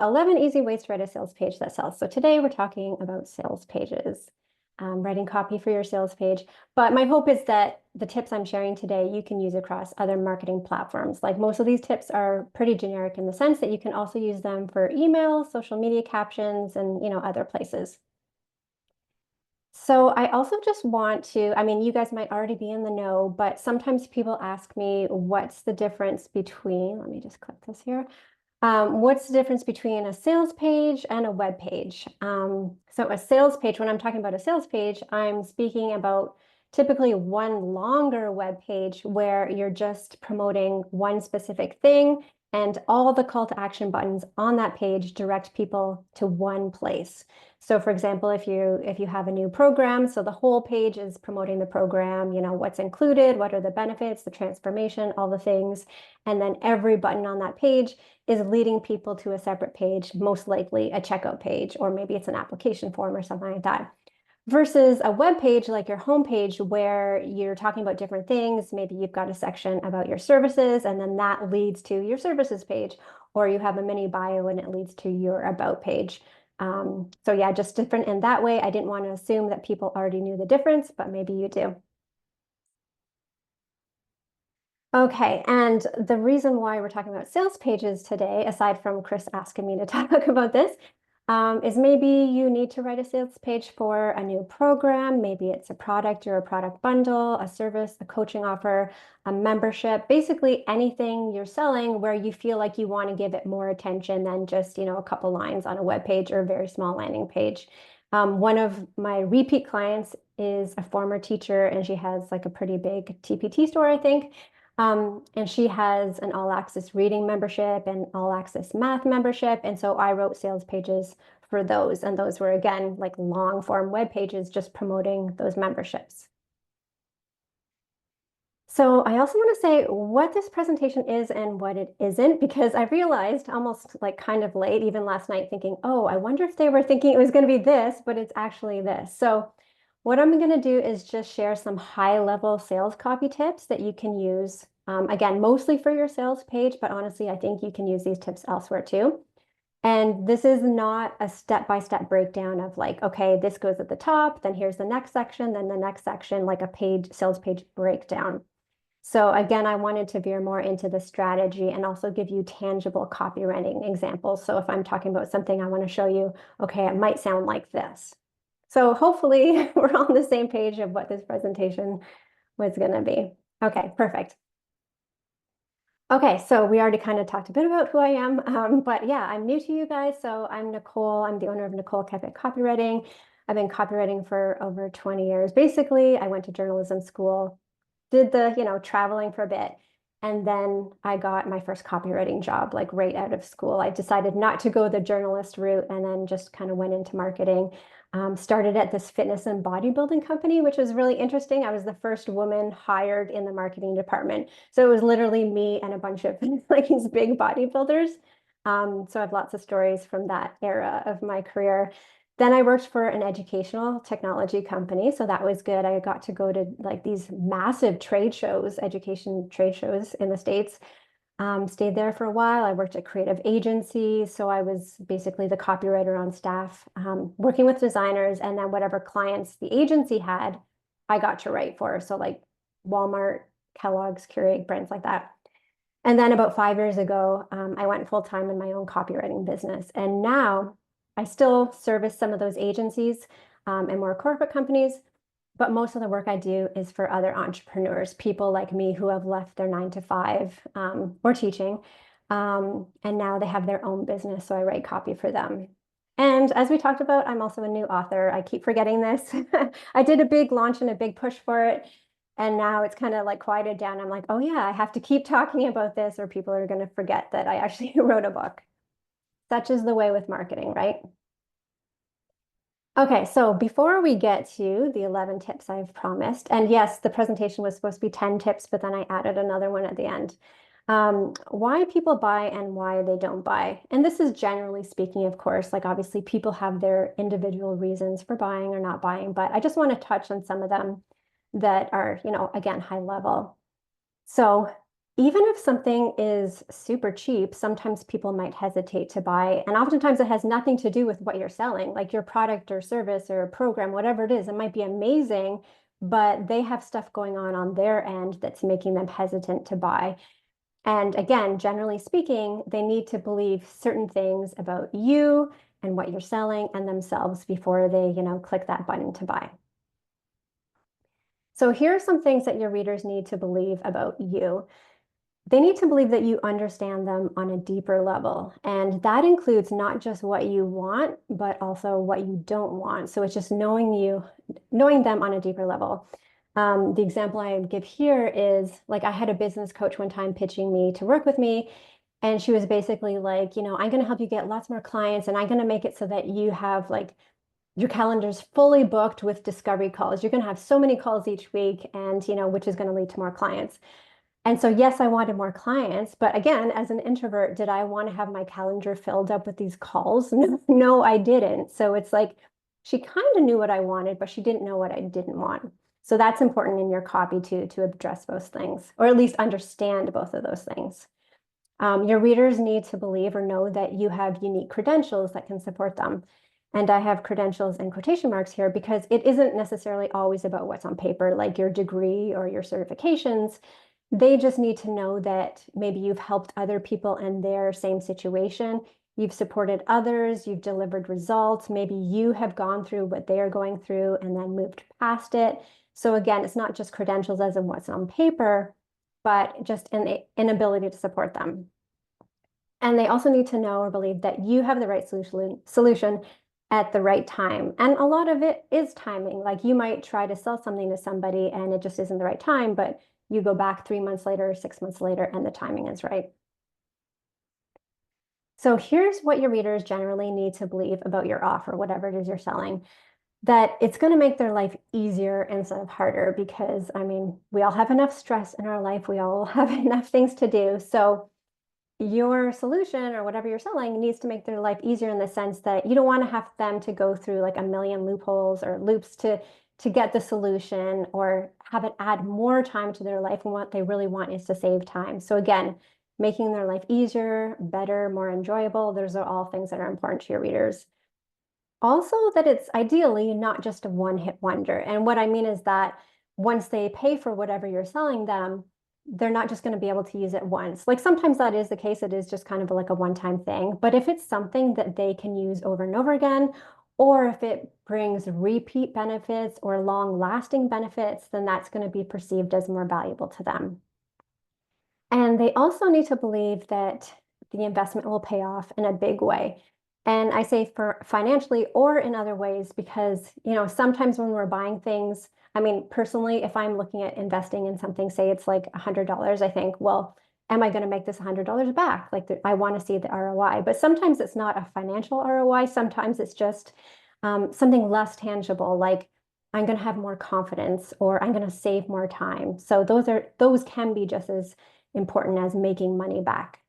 11 easy ways to write a sales page that sells. So today we're talking about sales pages, writing copy for your sales page. But my hope is that the tips I'm sharing today, you can use across other marketing platforms. Like most of these tips are pretty generic in the sense that you can also use them for email, social media captions, and other places. So I also just want to, I mean, you guys might already be in the know, but sometimes people ask me what's the difference between, let me just click this here. What's the difference between a sales page and a web page? So a sales page, when I'm talking about a sales page, I'm speaking about typically one longer web page where you're just promoting one specific thing and all the call to action buttons on that page direct people to one place. So for example, if you have a new program, so the whole page is promoting the program, what's included, what are the benefits, the transformation, all the things. And then every button on that page is leading people to a separate page, most likely a checkout page, or maybe it's an application form or something like that. Versus a web page like your homepage where you're talking about different things. Maybe you've got a section about your services, and then that leads to your services page, or you have a mini bio and it leads to your about page. So yeah, just different in that way. I didn't want to assume that people already knew the difference, but maybe you do. Okay, and the reason why we're talking about sales pages today, aside from Chris asking me to talk about this, is maybe you need to write a sales page for a new program. Maybe it's a product or a product bundle, a service, a coaching offer, a membership, basically anything you're selling where you feel like you want to give it more attention than just, a couple lines on a web page or a very small landing page. One of my repeat clients is a former teacher, and she has like a pretty big TPT store, I think. And she has an all access reading membership and all access math membership. And so I wrote sales pages for those. And those were, again, like long form web pages just promoting those memberships. So I also want to say what this presentation is and what it isn't, because I realized almost like kind of late, even last night, thinking, oh, I wonder if they were thinking it was going to be this, but it's actually this. So what I'm going to do is just share some high level sales copy tips that you can use, again, mostly for your sales page, but honestly, I think you can use these tips elsewhere too. And this is not a step-by-step breakdown of like, okay, this goes at the top, then here's the next section, then the next section, like a page, sales page breakdown. So again, I wanted to veer more into the strategy and also give you tangible copywriting examples. So if I'm talking about something, I want to show you, okay, it might sound like this. So hopefully we're on the same page of what this presentation was going to be. Okay, perfect. Okay, so we already kind of talked a bit about who I am, but yeah, I'm new to you guys. So I'm Nicole. I'm the owner of Nicole Kepic Copywriting. I've been copywriting for over 20 years. Basically, I went to journalism school, did the, traveling for a bit. And then I got my first copywriting job, like right out of school. I decided not to go the journalist route and then just kind of went into marketing. Started at this fitness and bodybuilding company, which was really interesting. I was the first woman hired in the marketing department. So it was literally me and a bunch of like these big bodybuilders. So I have lots of stories from that era of my career. Then I worked for an educational technology company. So that was good. I got to go to like these massive trade shows, education trade shows in the States. Stayed there for a while. I worked at creative agencies. So I was basically the copywriter on staff, working with designers, and then whatever clients the agency had, I got to write for. So like Walmart, Kellogg's, Keurig, brands like that. And then about 5 years ago, I went full time in my own copywriting business. And now I still service some of those agencies and more corporate companies, but most of the work I do is for other entrepreneurs, people like me who have left their 9 to 5 or teaching, and now they have their own business. So I write copy for them. And as we talked about, I'm also a new author. I keep forgetting this. I did a big launch and a big push for it. And now it's kind of like quieted down. I'm like, oh yeah, I have to keep talking about this or people are going to forget that I actually wrote a book. Such is the way with marketing, right? Okay, so before we get to the 11 tips I've promised, and yes, the presentation was supposed to be 10 tips, but then I added another one at the end. Why people buy and why they don't buy. And this is generally speaking, of course, like obviously people have their individual reasons for buying or not buying, but I just want to touch on some of them that are, again, high level. So Even if something is super cheap, sometimes people might hesitate to buy. And oftentimes it has nothing to do with what you're selling, like your product or service or program, whatever it is. It might be amazing, but they have stuff going on their end that's making them hesitant to buy. And again, generally speaking, they need to believe certain things about you and what you're selling and themselves before they, click that button to buy. So here are some things that your readers need to believe about you. They need to believe that you understand them on a deeper level. And that includes not just what you want, but also what you don't want. So it's just knowing them on a deeper level. The example I give here is like I had a business coach one time pitching me to work with me. And she was basically like, I'm going to help you get lots more clients and I'm going to make it so that you have like your calendar's fully booked with discovery calls. You're going to have so many calls each week and, which is going to lead to more clients. And so, yes, I wanted more clients, but again, as an introvert, did I want to have my calendar filled up with these calls? No, no, I didn't. So it's like she kind of knew what I wanted, but she didn't know what I didn't want. So that's important in your copy to address those things, or at least understand both of those things. Your readers need to believe or know that you have unique credentials that can support them. And I have credentials in quotation marks here because it isn't necessarily always about what's on paper, like your degree or your certifications. They just need to know that maybe you've helped other people in their same situation. You've supported others, you've delivered results. Maybe you have gone through what they are going through and then moved past it. So again, it's not just credentials as in what's on paper, but just an inability to support them. And they also need to know or believe that you have the right solution at the right time. And a lot of it is timing. Like you might try to sell something to somebody and it just isn't the right time, but you go back 3 months later, 6 months later, and the timing is right. So here's what your readers generally need to believe about your offer, whatever it is you're selling, that it's going to make their life easier instead of harder because, I mean, we all have enough stress in our life. We all have enough things to do. So your solution or whatever you're selling needs to make their life easier in the sense that you don't want to have them to go through like a million loopholes or loops to get the solution or have it add more time to their life. And what they really want is to save time. So again, making their life easier, better, more enjoyable. Those are all things that are important to your readers. Also, that it's ideally not just a one-hit wonder. And what I mean is that once they pay for whatever you're selling them, they're not just going to be able to use it once. Like sometimes that is the case. It is just kind of like a one-time thing. But if it's something that they can use over and over again, or if it brings repeat benefits or long-lasting benefits, then that's going to be perceived as more valuable to them. And they also need to believe that the investment will pay off in a big way. And I say for financially or in other ways, because, sometimes when we're buying things, I mean, personally, if I'm looking at investing in something, say it's like $100, I think, well, am I going to make this $100 back? Like I want to see the ROI, but sometimes it's not a financial ROI. Sometimes it's just something less tangible, like I'm going to have more confidence or I'm going to save more time. So those can be just as important as making money back.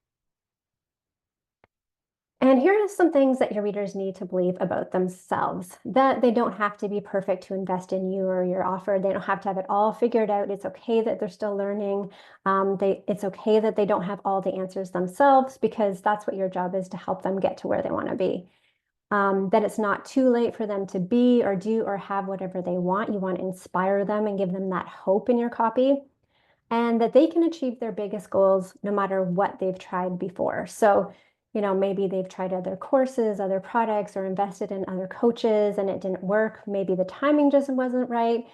And here are some things that your readers need to believe about themselves, that they don't have to be perfect to invest in you or your offer. They don't have to have it all figured out. It's okay that they're still learning. It's okay that they don't have all the answers themselves because that's what your job is, to help them get to where they want to be. That it's not too late for them to be or do or have whatever they want. You want to inspire them and give them that hope in your copy, and that they can achieve their biggest goals no matter what they've tried before. So, maybe they've tried other courses, other products, or invested in other coaches and it didn't work. Maybe the timing just wasn't right.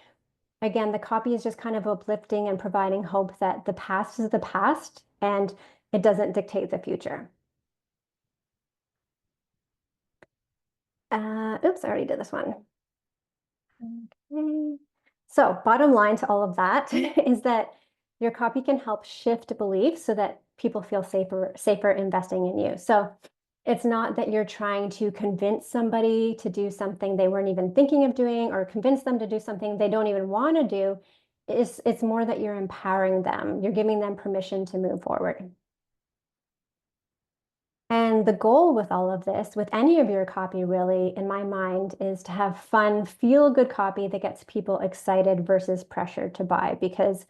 Again, the copy is just kind of uplifting and providing hope that the past is the past and it doesn't dictate the future. Oops, I already did this one. Okay. So bottom line to all of that is that your copy can help shift beliefs so that people feel safer investing in you. So it's not that you're trying to convince somebody to do something they weren't even thinking of doing or convince them to do something they don't even want to do. It's more that you're empowering them. You're giving them permission to move forward. And the goal with all of this, with any of your copy really, in my mind, is to have fun, feel good copy that gets people excited versus pressured to buy. Because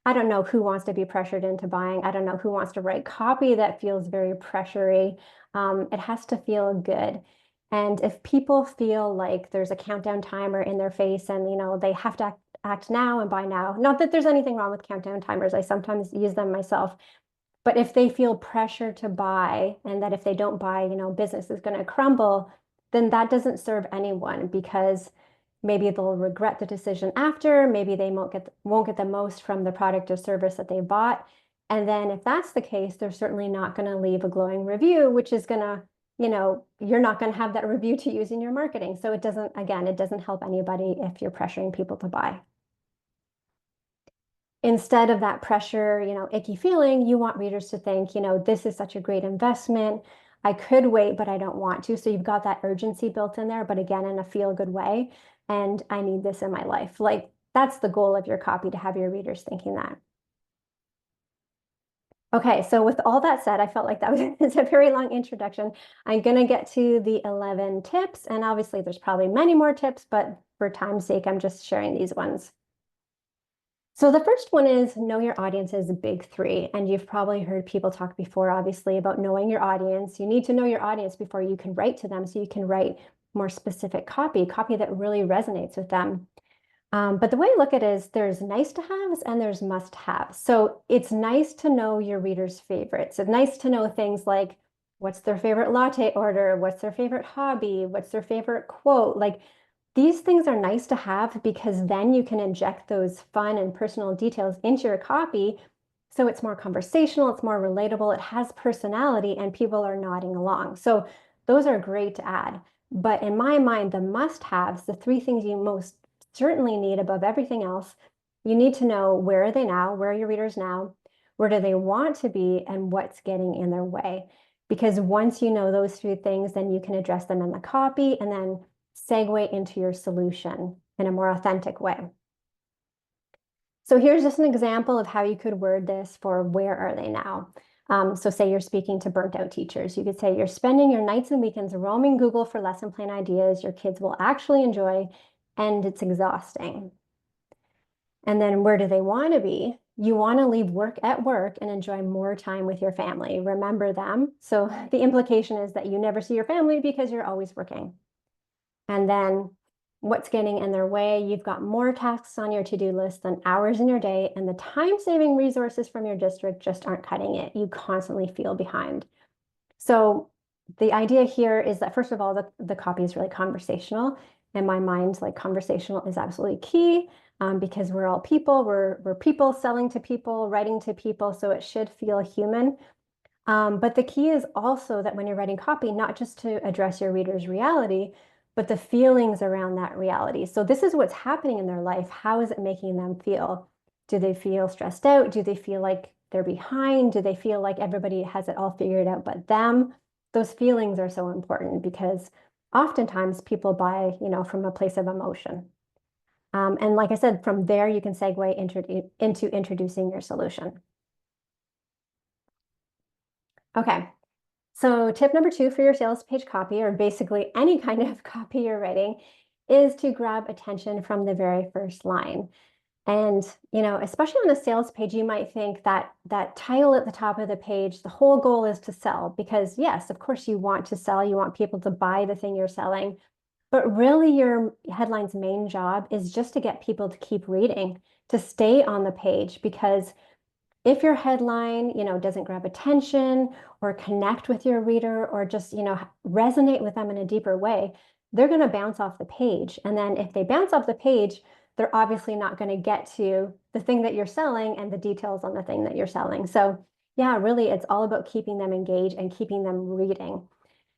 I don't know who wants to be pressured into buying. I don't know who wants to write copy that feels very pressury. It has to feel good. And if people feel like there's a countdown timer in their face and, they have to act now and buy now, not that there's anything wrong with countdown timers. I sometimes use them myself. But if they feel pressure to buy and that if they don't buy, business is going to crumble, then that doesn't serve anyone because maybe they'll regret the decision after, maybe they won't get the most from the product or service that they bought. And then if that's the case, they're certainly not going to leave a glowing review, which is going to, you're not going to have that review to use in your marketing. So it doesn't help anybody if you're pressuring people to buy. Instead of that pressure, icky feeling, you want readers to think, this is such a great investment. I could wait, but I don't want to. So you've got that urgency built in there, but again, in a feel-good way. And I need this in my life. Like that's the goal of your copy, to have your readers thinking that. Okay, so with all that said, I felt like that was a very long introduction. I'm going to get to the 11 tips, and obviously there's probably many more tips, but for time's sake, I'm just sharing these ones. So the first one is know your audience's big three. And you've probably heard people talk before, obviously, about knowing your audience. You need to know your audience before you can write to them, so you can write more specific copy that really resonates with them. But the way I look at it is there's nice to haves and there's must haves. So it's nice to know your readers' favorites. It's nice to know things like what's their favorite latte order, what's their favorite hobby, what's their favorite quote. Like these things are nice to have because then you can inject those fun and personal details into your copy. So it's more conversational, it's more relatable, it has personality, and people are nodding along. So those are great to add. But in my mind, the must haves, the three things you most certainly need above everything else, you need to know where are they now? Where are your readers now? Where do they want to be? And what's getting in their way? Because once you know those three things, then you can address them in the copy and then segue into your solution in a more authentic way. So here's just an example of how you could word this for where are they now? So say you're speaking to burnt out teachers. You could say you're spending your nights and weekends roaming Google for lesson plan ideas your kids will actually enjoy, and it's exhausting. And then where do they want to be? You want to leave work at work and enjoy more time with your family. Remember them. So the implication is that you never see your family because you're always working. And then what's getting in their way? You've got more tasks on your to-do list than hours in your day, and the time-saving resources from your district just aren't cutting it. You constantly feel behind. So the idea here is that, first of all, the copy is really conversational. In my mind, like conversational is absolutely key because we're all people. We're people selling to people, writing to people, so it should feel human. But the key is also that when you're writing copy, not just to address your reader's reality, but the feelings around that reality. So this is what's happening in their life. How is it making them feel? Do they feel stressed out? Do they feel like they're behind? Do they feel like everybody has it all figured out but them? Those feelings are so important because oftentimes people buy, from a place of emotion. And like I said, from there, you can segue into introducing your solution. Okay, so tip number 2 for your sales page copy, or basically any kind of copy you're writing, is to grab attention from the very first line. And, especially on a sales page, you might think that that title at the top of the page, the whole goal is to sell, because yes, of course you want to sell, you want people to buy the thing you're selling, but really your headline's main job is just to get people to keep reading, to stay on the page, because if your headline, doesn't grab attention or connect with your reader or just, resonate with them in a deeper way, they're going to bounce off the page. And then if they bounce off the page, they're obviously not going to get to the thing that you're selling and the details on the thing that you're selling. So yeah, really, it's all about keeping them engaged and keeping them reading.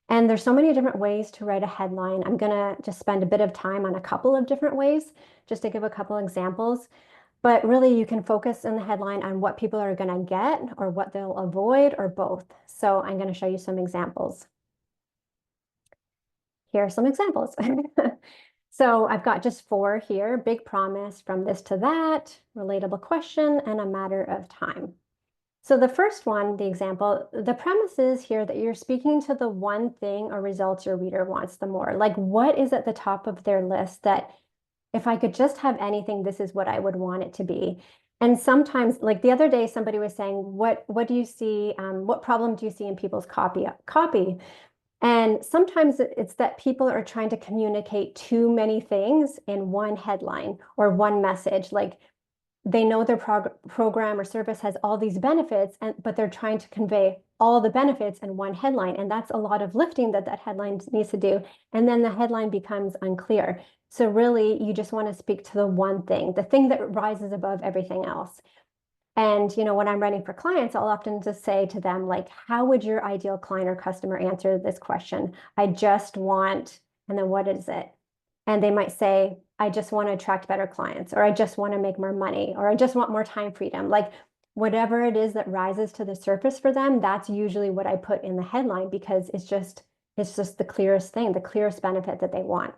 And there's so many different ways to write a headline. I'm going to just spend a bit of time on a couple of different ways, just to give a couple examples. But really, you can focus in the headline on what people are going to get or what they'll avoid or both. So I'm going to show you some examples. Here are some examples. So I've got just 4 here: big promise, from this to that, relatable question, and a matter of time. So the first one, the example, the premise is here that you're speaking to the one thing or results your reader wants the more. Like, what is at the top of their list that if I could just have anything, this is what I would want it to be. And sometimes, like the other day, somebody was saying, what do you see, what problem do you see in people's copy? And sometimes it's that people are trying to communicate too many things in one headline or one message. Like they know their program or service has all these benefits, but they're trying to convey all the benefits in one headline. And that's a lot of lifting that headline needs to do. And then the headline becomes unclear. So really, you just want to speak to the one thing, the thing that rises above everything else. And when I'm writing for clients, I'll often just say to them, like, how would your ideal client or customer answer this question? I just want, and then what is it? And they might say, I just want to attract better clients, or I just want to make more money, or I just want more time freedom. Like whatever it is that rises to the surface for them, that's usually what I put in the headline because it's just the clearest thing, the clearest benefit that they want.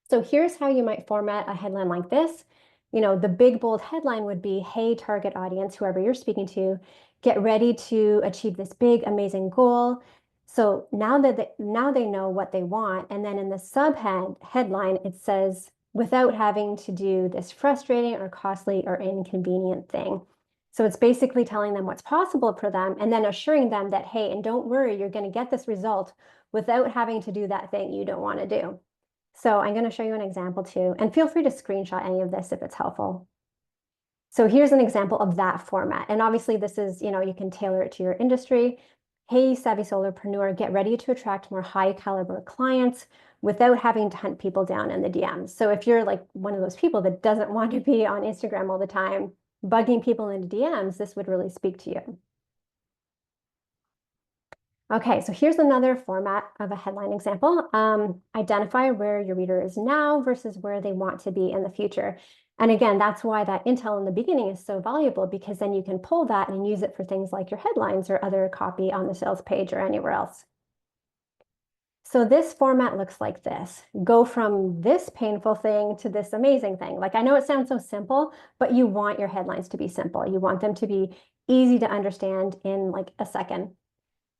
So here's how you might format a headline like this. The big bold headline would be, hey, target audience, whoever you're speaking to, get ready to achieve this big, amazing goal. So now they know what they want. And then in the headline, it says, without having to do this frustrating or costly or inconvenient thing. So it's basically telling them what's possible for them and then assuring them that, hey, and don't worry, you're going to get this result without having to do that thing you don't want to do. So I'm going to show you an example too, and feel free to screenshot any of this if it's helpful. So here's an example of that format. And obviously this is, you can tailor it to your industry. Hey, savvy solopreneur, get ready to attract more high caliber clients without having to hunt people down in the DMs. So if you're like one of those people that doesn't want to be on Instagram all the time, bugging people in the DMs, this would really speak to you. Okay, so here's another format of a headline example. Identify where your reader is now versus where they want to be in the future. And again, that's why that intel in the beginning is so valuable because then you can pull that and use it for things like your headlines or other copy on the sales page or anywhere else. So this format looks like this. Go from this painful thing to this amazing thing. Like I know it sounds so simple, but you want your headlines to be simple. You want them to be easy to understand in like a second.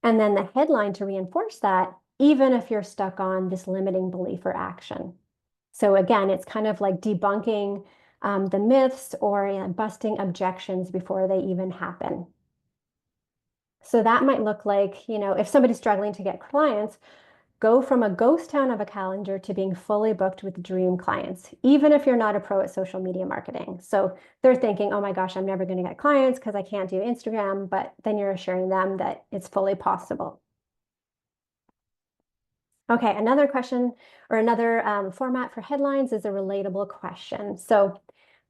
And then the headline to reinforce that, even if you're stuck on this limiting belief or action. So again, it's kind of like debunking the myths or busting objections before they even happen. So that might look like, if somebody's struggling to get clients, go from a ghost town of a calendar to being fully booked with dream clients, even if you're not a pro at social media marketing. So they're thinking, oh my gosh, I'm never going to get clients because I can't do Instagram, but then you're assuring them that it's fully possible. Okay, another question or another format for headlines is a relatable question. So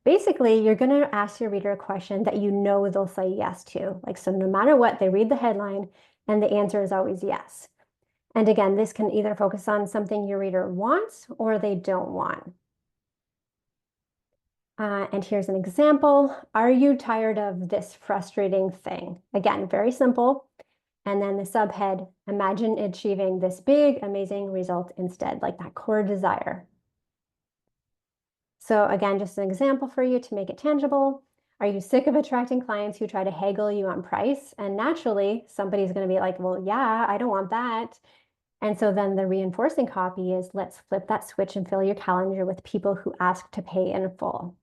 basically, you're going to ask your reader a question that you know they'll say yes to. Like, so no matter what, they read the headline and the answer is always yes. And again, this can either focus on something your reader wants or they don't want. And here's an example. Are you tired of this frustrating thing? Again, very simple. And then the subhead, imagine achieving this big, amazing result instead, like that core desire. So again, just an example for you to make it tangible. Are you sick of attracting clients who try to haggle you on price? And naturally, somebody's going to be like, well, yeah, I don't want that. And so then the reinforcing copy is let's flip that switch and fill your calendar with people who ask to pay in full.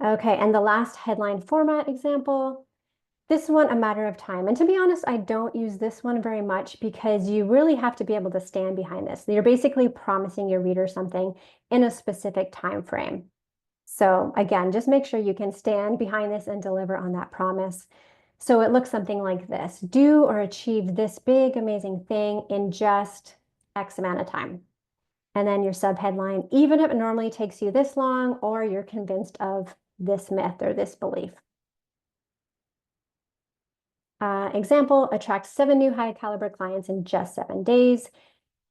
Okay, and the last headline format example, this one, a matter of time. And to be honest, I don't use this one very much because you really have to be able to stand behind this. You're basically promising your reader something in a specific time frame. So again, just make sure you can stand behind this and deliver on that promise. So it looks something like this. Do or achieve this big, amazing thing in just X amount of time. And then your subheadline, even if it normally takes you this long, or you're convinced of this myth or this belief. Example, attract 7 new high caliber clients in just 7 days,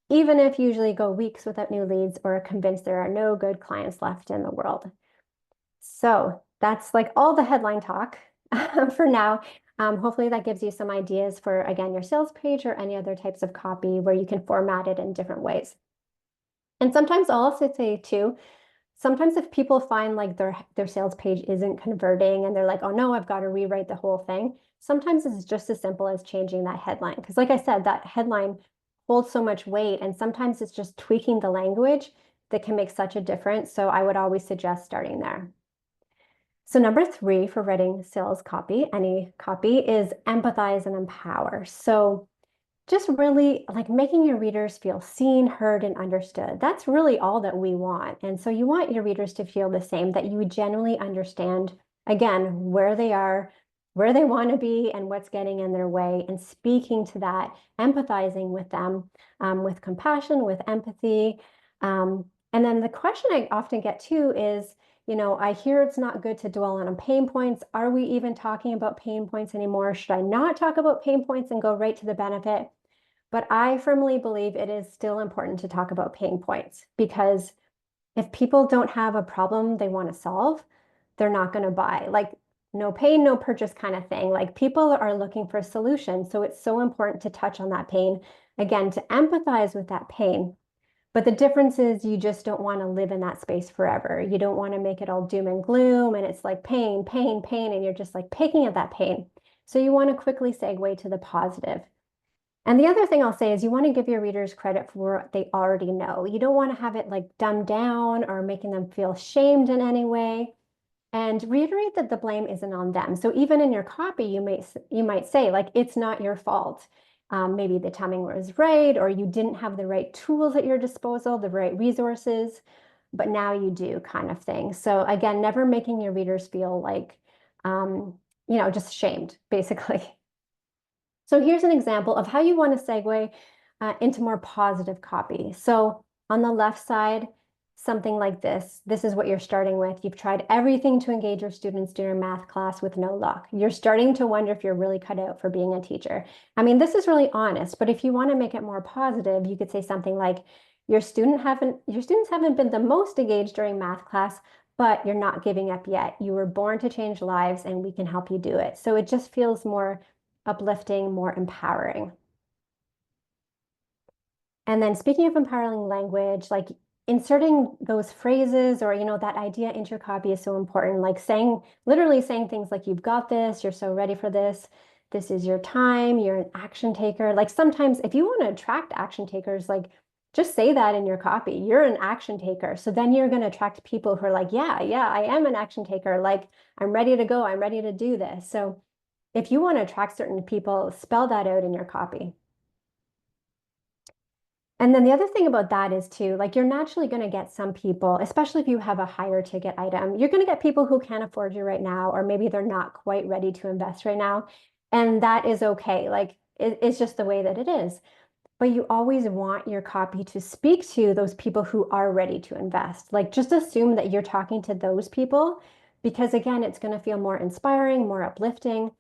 even if you usually go weeks without new leads or are convinced there are no good clients left in the world. So that's like all the headline talk for now. Hopefully that gives you some ideas for, again, your sales page or any other types of copy where you can format it in different ways. And sometimes I'll also say too, sometimes if people find like their sales page isn't converting and they're like, oh no, I've got to rewrite the whole thing. Sometimes it's just as simple as changing that headline. Because like I said, that headline holds so much weight and sometimes it's just tweaking the language that can make such a difference. So I would always suggest starting there. So number 3 for writing sales copy, any copy, is empathize and empower. So just really like making your readers feel seen, heard, and understood. That's really all that we want. And so you want your readers to feel the same, that you genuinely understand, again, where they are, where they want to be, and what's getting in their way, and speaking to that, empathizing with them, with compassion, with empathy. And then the question I often get too is, I hear it's not good to dwell on pain points. Are we even talking about pain points anymore? Should I not talk about pain points and go right to the benefit? But I firmly believe it is still important to talk about pain points, because if people don't have a problem they want to solve, they're not going to buy. Like, no pain, no purchase kind of thing. Like, people are looking for a solution. So it's so important to touch on that pain, again, to empathize with that pain. But the difference is you just don't want to live in that space forever. You don't want to make it all doom and gloom and it's like pain, pain, pain, and you're just like picking at that pain. So you want to quickly segue to the positive. And the other thing I'll say is you want to give your readers credit for what they already know. You don't want to have it like dumbed down or making them feel shamed in any way. And reiterate that the blame isn't on them. So even in your copy, you might say like, it's not your fault. Maybe the timing was right, or you didn't have the right tools at your disposal, the right resources, but now you do, kind of thing. So again, never making your readers feel like, just shamed, basically. So here's an example of how you want to segue into more positive copy. So on the left side, something like this. This is what you're starting with. You've tried everything to engage your students during math class with no luck. You're starting to wonder if you're really cut out for being a teacher. I mean, this is really honest, but if you want to make it more positive, you could say something like, your students haven't been the most engaged during math class, but you're not giving up yet. You were born to change lives and we can help you do it. So it just feels more uplifting, more empowering. And then speaking of empowering language, like inserting those phrases or, that idea into your copy is so important. Like literally saying things like, you've got this, you're so ready for this is your time, you're an action taker. Like sometimes if you want to attract action takers, like just say that in your copy, you're an action taker. So then you're going to attract people who are like, yeah, I am an action taker. Like I'm ready to go. I'm ready to do this. So if you want to attract certain people, spell that out in your copy. And then the other thing about that is too, like you're naturally going to get some people, especially if you have a higher ticket item, you're going to get people who can't afford you right now, or maybe they're not quite ready to invest right now. And that is okay. Like it's just the way that it is. But you always want your copy to speak to those people who are ready to invest. Like just assume that you're talking to those people, because again, it's going to feel more inspiring, more uplifting.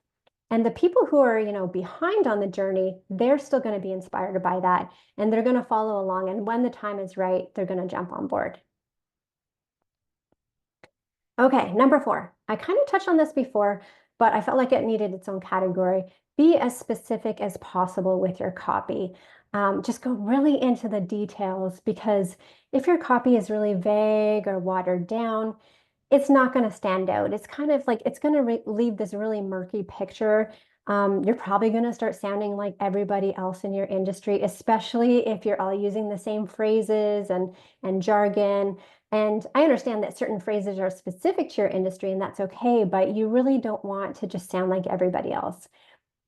And the people who are, behind on the journey, they're still going to be inspired by that and they're going to follow along. And when the time is right, they're going to jump on board. Okay, number 4. I kind of touched on this before, but I felt like it needed its own category. Be as specific as possible with your copy. Just go really into the details, because if your copy is really vague or watered down, it's not going to stand out. It's kind of like it's going to leave this really murky picture. You're probably going to start sounding like everybody else in your industry, especially if you're all using the same phrases and jargon. And I understand that certain phrases are specific to your industry, and that's okay, but you really don't want to just sound like everybody else.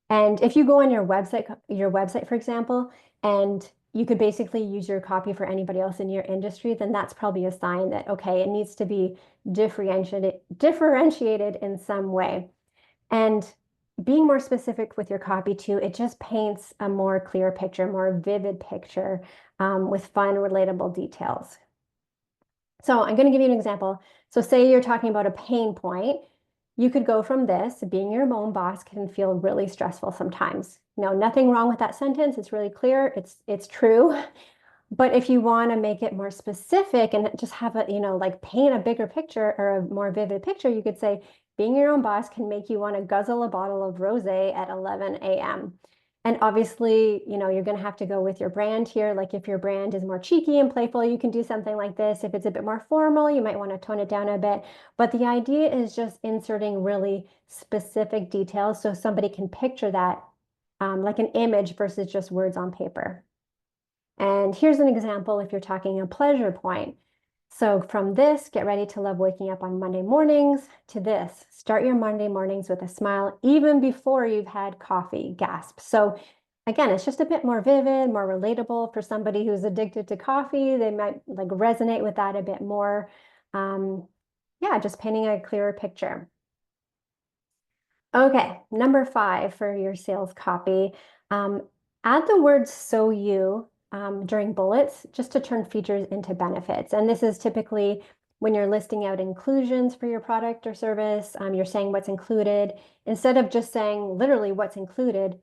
And if you go on your website, for example, and you could basically use your copy for anybody else in your industry, then that's probably a sign that, okay, it needs to be differentiated in some way. And being more specific with your copy too, it just paints a more clear picture, more vivid picture, with fun, relatable details. So I'm going to give you an example. So say you're talking about a pain point. You could go from this: being your own boss can feel really stressful sometimes. Nothing wrong with that sentence. It's really clear. It's true. But if you want to make it more specific and just have a, like paint a bigger picture or a more vivid picture, you could say, being your own boss can make you want to guzzle a bottle of rosé at 11 a.m. And obviously, you're going to have to go with your brand here. Like if your brand is more cheeky and playful, you can do something like this. If it's a bit more formal, you might want to tone it down a bit. But the idea is just inserting really specific details so somebody can picture that, like an image versus just words on paper. And here's an example if you're talking a pleasure point. So from this, get ready to love waking up on Monday mornings, to this, start your Monday mornings with a smile even before you've had coffee, gasp. So again, it's just a bit more vivid, more relatable for somebody who's addicted to coffee. They might like resonate with that a bit more. Um, yeah, just painting a clearer picture. Okay, number 5 for your sales copy. Um, add the word "so you" during bullets just to turn features into benefits. And this is typically when you're listing out inclusions for your product or service, you're saying what's included. Instead of just saying literally what's included,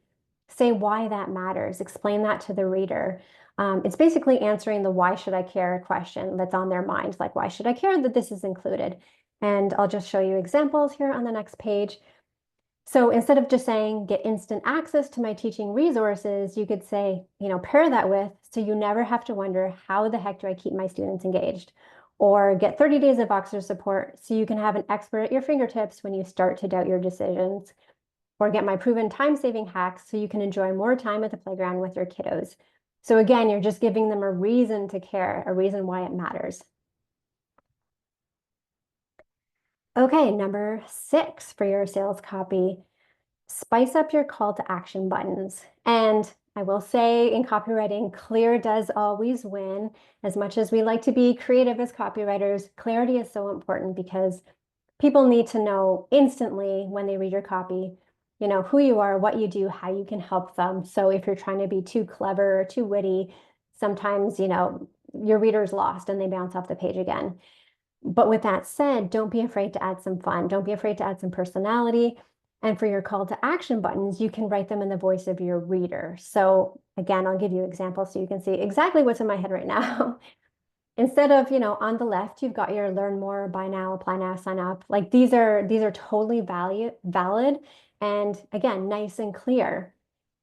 say why that matters. Explain that to the reader. It's basically answering the "why should I care" question that's on their mind, like why should I care that this is included? And I'll just show you examples here on the next page. So instead of just saying get instant access to my teaching resources, you could say, pair that with, so you never have to wonder, how the heck do I keep my students engaged? Or get 30 days of Voxer support so you can have an expert at your fingertips when you start to doubt your decisions. Or get my proven time-saving hacks so you can enjoy more time at the playground with your kiddos. So again, you're just giving them a reason to care, a reason why it matters. Okay, number 6 for your sales copy. Spice up your call to action buttons. And I will say in copywriting, clear does always win. As much as we like to be creative as copywriters, clarity is so important because people need to know instantly when they read your copy, who you are, what you do, how you can help them. So if you're trying to be too clever or too witty, sometimes, your reader's lost and they bounce off the page again. But with that said, don't be afraid to add some fun. Don't be afraid to add some personality. And for your call to action buttons, you can write them in the voice of your reader. So again, I'll give you examples so you can see exactly what's in my head right now. Instead of, on the left, you've got your learn more, buy now, apply now, sign up. Like these are totally valid and again, nice and clear.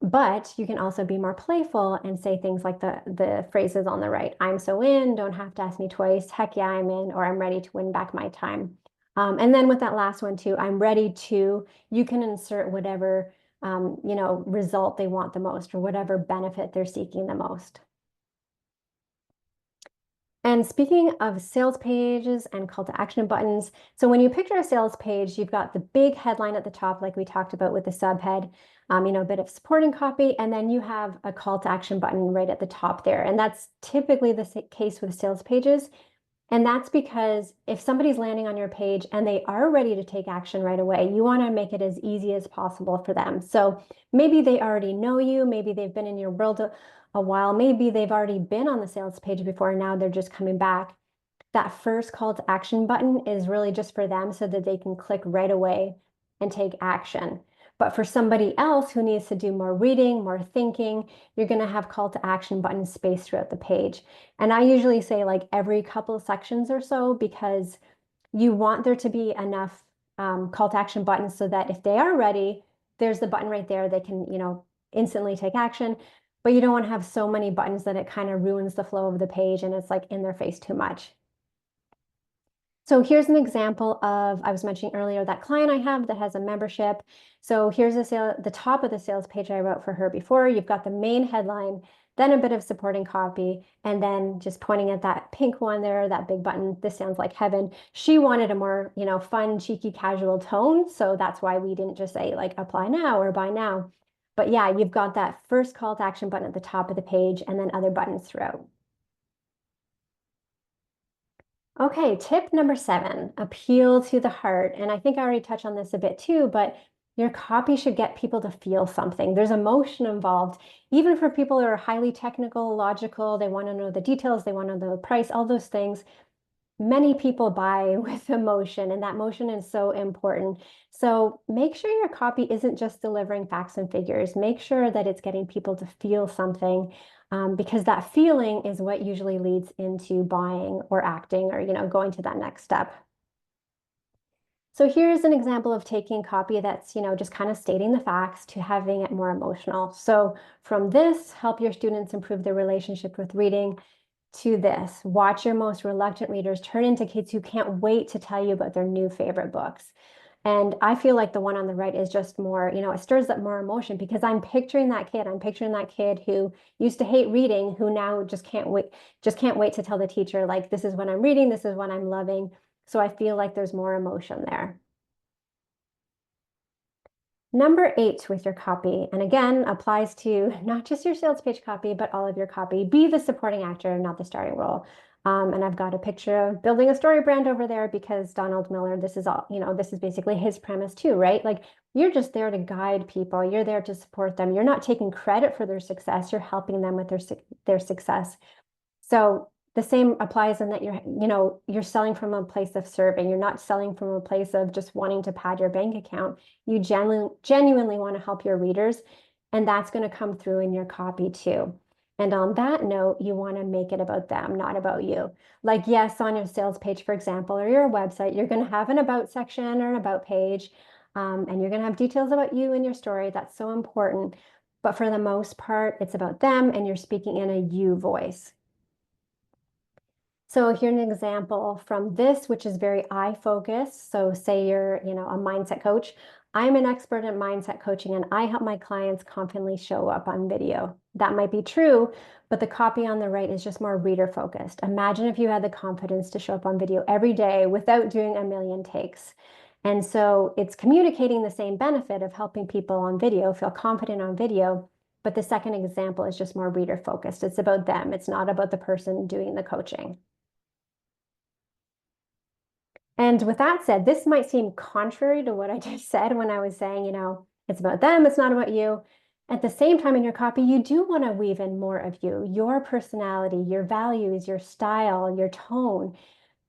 But you can also be more playful and say things like the phrases on the right. I'm so in, don't have to ask me twice. Heck yeah, I'm in, or I'm ready to win back my time. And then with that last one too, I'm ready to, you can insert whatever, result they want the most or whatever benefit they're seeking the most. And speaking of sales pages and call to action buttons, so when you picture a sales page, you've got the big headline at the top, like we talked about with the subhead, a bit of supporting copy, and then you have a call to action button right at the top there. And that's typically the case with sales pages. And that's because if somebody's landing on your page and they are ready to take action right away, you want to make it as easy as possible for them. So maybe they already know you, maybe they've been in your world a while, maybe they've already been on the sales page before, and now they're just coming back. That first call to action button is really just for them so that they can click right away and take action. But for somebody else who needs to do more reading, more thinking, you're going to have call to action buttons spaced throughout the page. And I usually say like every couple of sections or so, because you want there to be enough call to action buttons so that if they are ready, there's the button right there. They can, instantly take action. But you don't want to have so many buttons that it kind of ruins the flow of the page and it's like in their face too much. So here's an example of, I was mentioning earlier, that client I have that has a membership. So here's the top of the sales page I wrote for her before. You've got the main headline, then a bit of supporting copy, and then just pointing at that pink one there, that big button. This sounds like heaven. She wanted a more, fun, cheeky, casual tone. So that's why we didn't just say like apply now or buy now. But yeah, you've got that first call to action button at the top of the page and then other buttons throughout. Okay, tip number 7, appeal to the heart. And I think I already touched on this a bit too, but your copy should get people to feel something. There's emotion involved. Even for people who are highly technical, logical, they want to know the details, they want to know the price, all those things. Many people buy with emotion, and that motion is so important. So make sure your copy isn't just delivering facts and figures. Make sure that it's getting people to feel something, because that feeling is what usually leads into buying or acting or, going to that next step. So here's an example of taking copy that's, just kind of stating the facts to having it more emotional. So from this, help your students improve their relationship with reading, to this, watch your most reluctant readers turn into kids who can't wait to tell you about their new favorite books. And I feel like the one on the right is just more, it stirs up more emotion because I'm picturing that kid. I'm picturing that kid who used to hate reading, who now just can't wait to tell the teacher, like, this is what I'm reading, this is what I'm loving. So I feel like there's more emotion there. Number 8 with your copy, and again, applies to not just your sales page copy, but all of your copy. Be the supporting actor, not the starring role. And I've got a picture of building a story brand over there because Donald Miller, this is all, this is basically his premise too, right? Like you're just there to guide people. You're there to support them. You're not taking credit for their success. You're helping them with their success. So the same applies in that you're selling from a place of serving. You're not selling from a place of just wanting to pad your bank account. You genuinely want to help your readers, and that's going to come through in your copy too. And on that note, you want to make it about them, not about you. Like, yes, on your sales page, for example, or your website, you're going to have an about section or an about page, and you're going to have details about you and your story. That's so important. But for the most part, it's about them, and you're speaking in a you voice. So here's an example from this, which is very I focused. So say you're, a mindset coach. I'm an expert in mindset coaching and I help my clients confidently show up on video. That might be true, but the copy on the right is just more reader focused. Imagine if you had the confidence to show up on video every day without doing a million takes. And so it's communicating the same benefit of helping people on video feel confident on video. But the second example is just more reader focused. It's about them. It's not about the person doing the coaching. And with that said, this might seem contrary to what I just said when I was saying, it's about them, it's not about you. At the same time, in your copy, you do want to weave in more of you, your personality, your values, your style, your tone.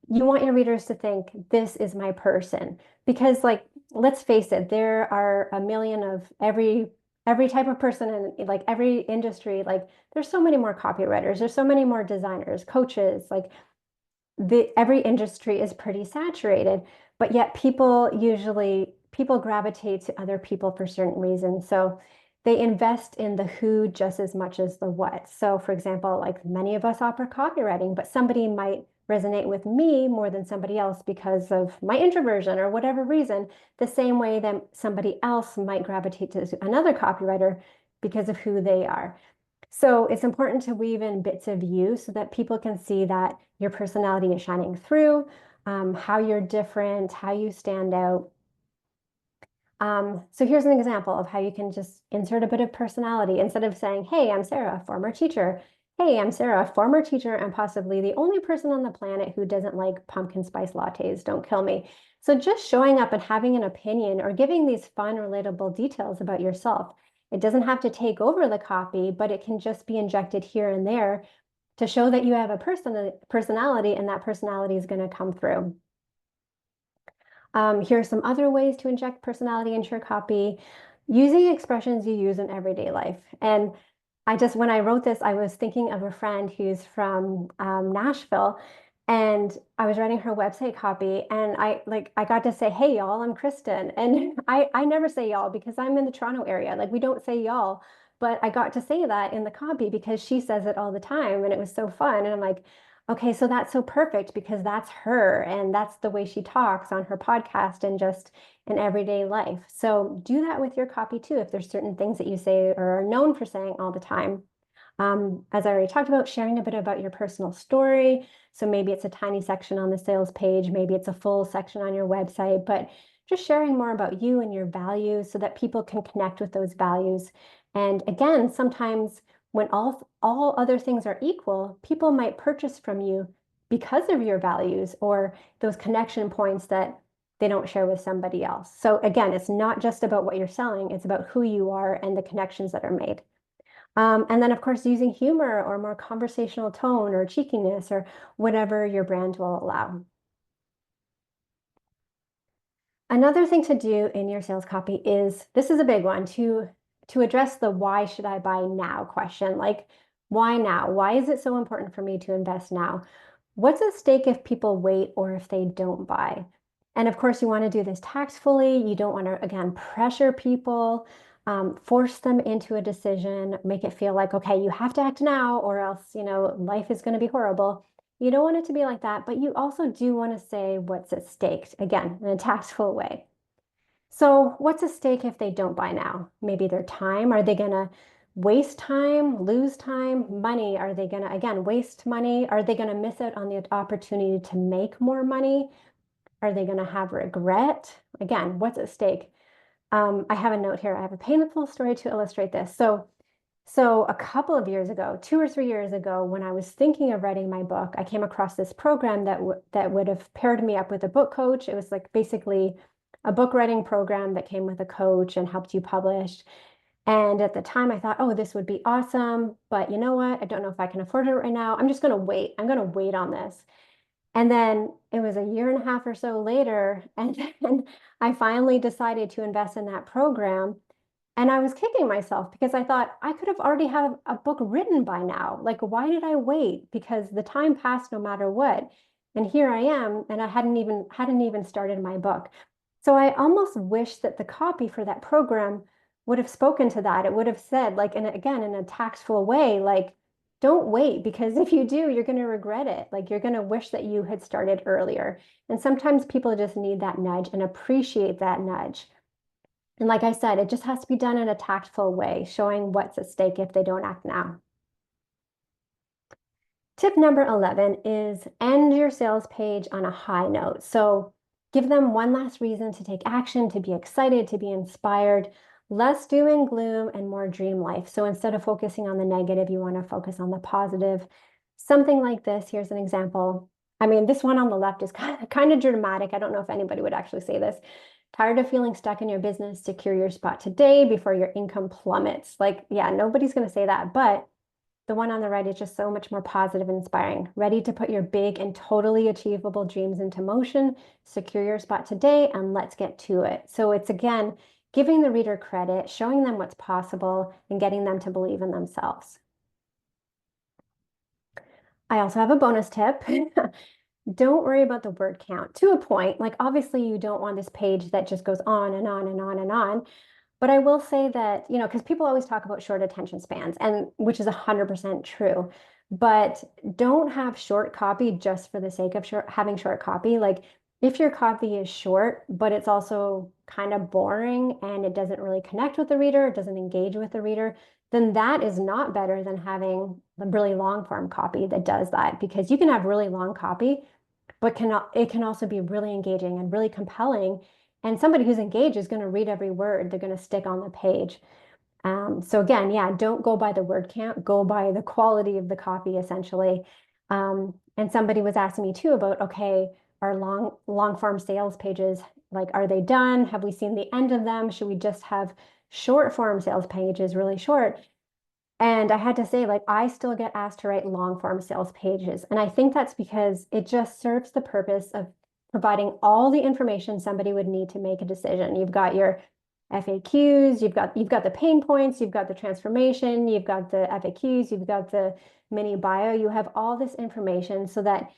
You want your readers to think, this is my person. Because, like, let's face it, there are a million of every type of person in like every industry. Like, there's so many more copywriters, there's so many more designers, coaches, like every industry is pretty saturated, but yet people gravitate to other people for certain reasons. So they invest in the who just as much as the what. So for example, like many of us offer copywriting, but somebody might resonate with me more than somebody else because of my introversion or whatever reason, the same way that somebody else might gravitate to another copywriter because of who they are. So it's important to weave in bits of you so that people can see that your personality is shining through, how you're different, how you stand out. So here's an example of how you can just insert a bit of personality instead of saying, hey, I'm Sarah, former teacher. Hey, I'm Sarah, former teacher, and possibly the only person on the planet who doesn't like pumpkin spice lattes. Don't kill me. So just showing up and having an opinion or giving these fun, relatable details about yourself. It doesn't have to take over the copy, but it can just be injected here and there to show that you have a personality and that personality is going to come through. Here are some other ways to inject personality into your copy, using expressions you use in everyday life. And when I wrote this, I was thinking of a friend who's from Nashville, and I was writing her website copy, and I got to say, hey, y'all, I'm Kristen. And I never say y'all because I'm in the Toronto area. Like, we don't say y'all, but I got to say that in the copy because she says it all the time, and it was so fun. And I'm like, okay, so that's so perfect because that's her and that's the way she talks on her podcast and just in everyday life. So do that with your copy too, if there's certain things that you say or are known for saying all the time. As I already talked about, sharing a bit about your personal story. So maybe it's a tiny section on the sales page, maybe it's a full section on your website, but just sharing more about you and your values so that people can connect with those values. And again, sometimes when all other things are equal, people might purchase from you because of your values or those connection points that they don't share with somebody else. So again, it's not just about what you're selling, it's about who you are and the connections that are made. And then, of course, using humor or more conversational tone or cheekiness or whatever your brand will allow. Another thing to do in your sales copy is, this is a big one, to address the why should I buy now question. Like, why now? Why is it so important for me to invest now? What's at stake if people wait or if they don't buy? And of course, you want to do this tactfully. You don't want to, again, pressure people, force them into a decision, make it feel like, okay, you have to act now or else, life is going to be horrible. You don't want it to be like that, but you also do want to say what's at stake, again, in a tactful way. So what's at stake if they don't buy now? Maybe their time. Are they going to waste time, lose time, money? Are they going to, again, waste money? Are they going to miss out on the opportunity to make more money? Are they going to have regret? Again, what's at stake? I have a note here. I have a painful story to illustrate this. So a couple of years ago, 2 or 3 years ago, when I was thinking of writing my book, I came across this program that would have paired me up with a book coach. It was like basically a book writing program that came with a coach and helped you publish. And at the time, I thought, oh, this would be awesome. But you know what? I don't know if I can afford it right now. I'm just going to wait. I'm going to wait on this. And then it was a year and a half or so later, and then I finally decided to invest in that program. And I was kicking myself because I thought I could have already had a book written by now. Like, why did I wait? Because the time passed no matter what. And here I am, and I hadn't even started my book. So I almost wish that the copy for that program would have spoken to that. It would have said, like, and again, in a tactful way, like, don't wait, because if you do, you're going to regret it. Like, you're going to wish that you had started earlier. And sometimes people just need that nudge and appreciate that nudge. And like I said, it just has to be done in a tactful way, showing what's at stake if they don't act now. Tip number 11 is end your sales page on a high note. So give them one last reason to take action, to be excited, to be inspired. Less doom and gloom and more dream life. So instead of focusing on the negative, you want to focus on the positive. Something like this. Here's an example. I mean, this one on the left is kind of dramatic. I don't know if anybody would actually say this. Tired of feeling stuck in your business? Secure your spot today before your income plummets. Like, yeah, nobody's going to say that. But the one on the right is just so much more positive and inspiring. Ready to put your big and totally achievable dreams into motion? Secure your spot today and let's get to it. So it's again, giving the reader credit, showing them what's possible, and getting them to believe in themselves. I also have a bonus tip. Don't worry about the word count to a point. Like, obviously, you don't want this page that just goes on and on and on and on. But I will say that, because people always talk about short attention spans, and which is 100% true. But don't have short copy just for the sake of having short copy. Like, if your copy is short, but it's also kind of boring and it doesn't really connect with the reader, it doesn't engage with the reader, then that is not better than having a really long form copy that does that. Because you can have really long copy, but it can also be really engaging and really compelling. And somebody who's engaged is going to read every word. They're going to stick on the page. So again, yeah, don't go by the word count, go by the quality of the copy, essentially. And somebody was asking me too about, okay, our long form sales pages, like, are they done? Have we seen the end of them? Should we just have short form sales pages, really short? And I had to say, like, I still get asked to write long form sales pages. And I think that's because it just serves the purpose of providing all the information somebody would need to make a decision. You've got your FAQs, you've got the pain points, you've got the transformation, you've got the FAQs, you've got the mini bio. You have all this information so that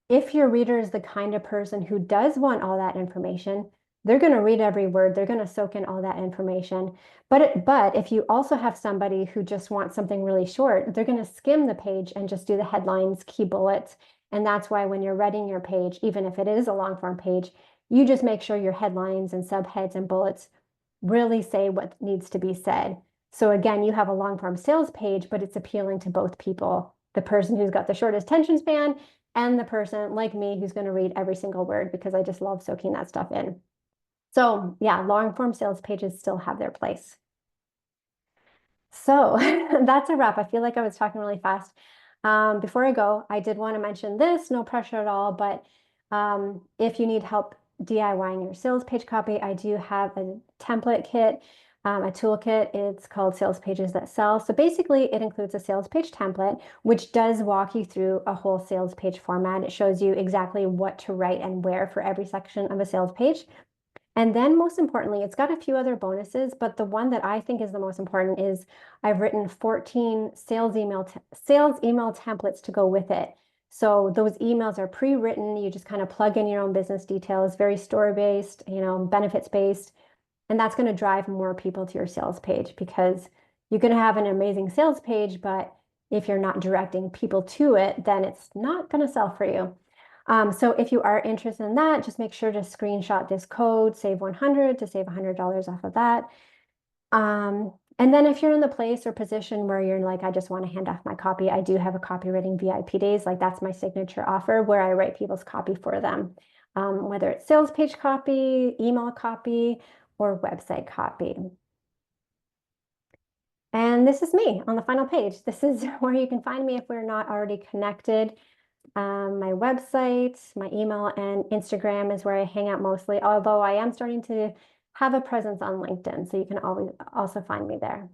if your reader is the kind of person who does want all that information, they're going to read every word. They're going to soak in all that information. But if you also have somebody who just wants something really short, they're going to skim the page and just do the headlines, key bullets. And that's why when you're writing your page, even if it is a long form page, you just make sure your headlines and subheads and bullets really say what needs to be said. So again, you have a long form sales page, but it's appealing to both people, the person who's got the shortest attention span and the person like me who's going to read every single word, because I just love soaking that stuff in. So yeah, long form sales pages still have their place. So that's a wrap. I feel like I was talking really fast. Before I go, I did want to mention this, no pressure at all, but if you need help DIYing your sales page copy, I do have a template kit, a toolkit. It's called Sales Pages That Sell. So basically, it includes a sales page template, which does walk you through a whole sales page format. It shows you exactly what to write and where for every section of a sales page. And then most importantly, it's got a few other bonuses, but the one that I think is the most important is I've written 14 sales email templates to go with it. So those emails are pre-written. You just kind of plug in your own business details, very story-based, benefits-based. And that's going to drive more people to your sales page, because you're going to have an amazing sales page, but if you're not directing people to it, then it's not going to sell for you. So if you are interested in that, just make sure to screenshot this code, save 100 to save $100 off of that. And then if you're in the place or position where you're like, I just want to hand off my copy, I do have a copywriting VIP days. Like that's my signature offer where I write people's copy for them, whether it's sales page copy, email copy, or website copy. And this is me on the final page. This is where you can find me if we're not already connected. My website, my email, and Instagram is where I hang out mostly, although I am starting to have a presence on LinkedIn, so you can always also find me there.